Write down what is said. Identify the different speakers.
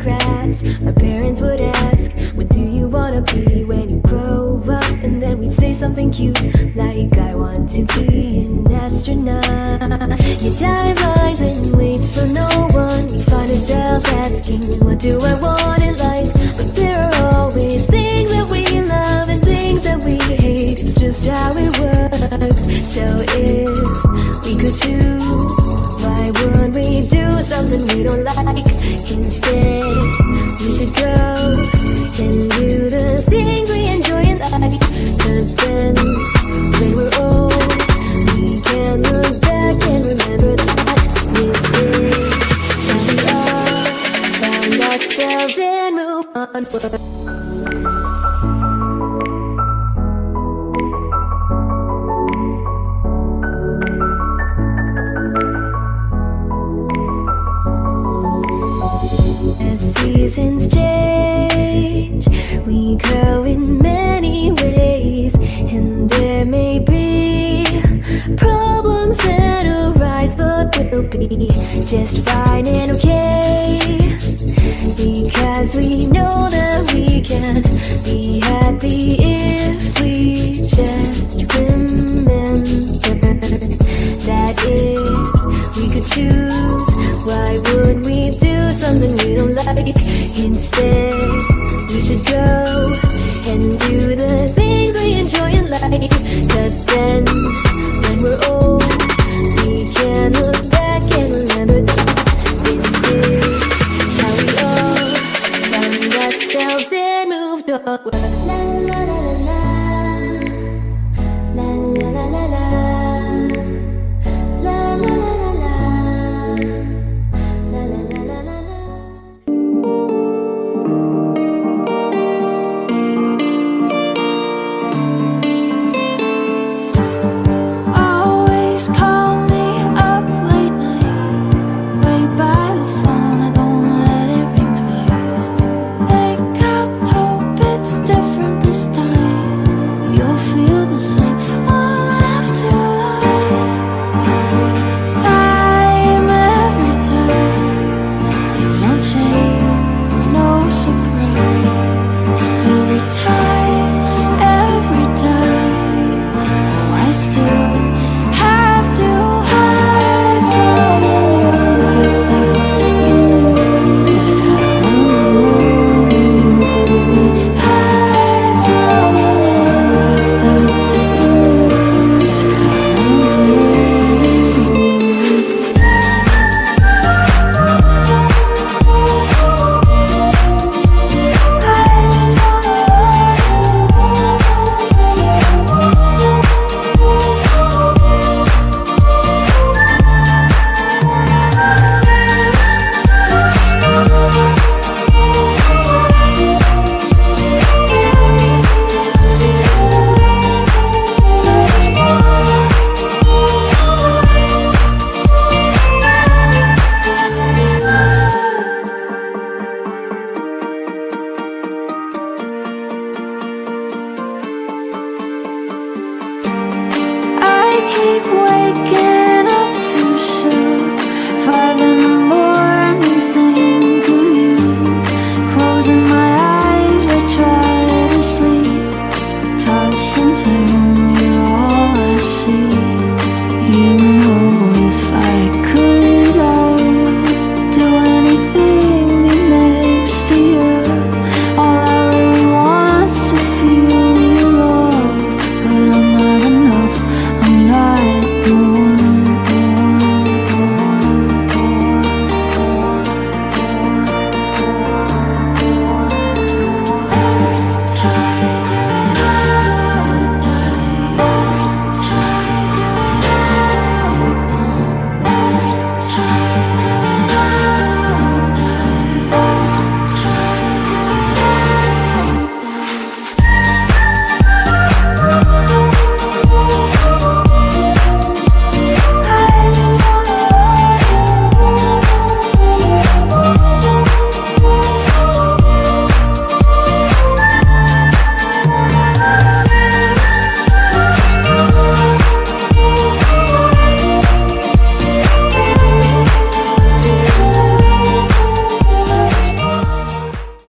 Speaker 1: grass. Our parents would ask, what do you wanna be when you grow up? And then we'd say something cute like, I want to be an astronaut. Yeah, time flies and waits for no one. We find ourselves asking, what do I want in life? But there are always things that we love and things that we hate. It's just how it works. So if we could choose, why would we do something we don't like? Instead, we should go and do the things we enjoy in life. 'Cause then, when we're old, we can look back and remember that this is how we all found ourselves and move onward. As seasons change, we grow in many ways, and there may be problems that arise, but we'll be just fine and okay, because we know that we can be happy if we just remember that if we could choose, why would we do something we don't like? Instead, we should go and do the things we enjoy in life. 'Cause then, when we're old, we can look back and remember that this is how we all found ourselves and moved onward. La la la la la, la la la la la, la la la la la, la la la la la la.
Speaker 2: Always call me up late night, way by the phone, I don't let it ring twice. Wake up, hope it's different this time. You'll feel the same, won't have to lie. Every time, things don't change, no surprise. Every time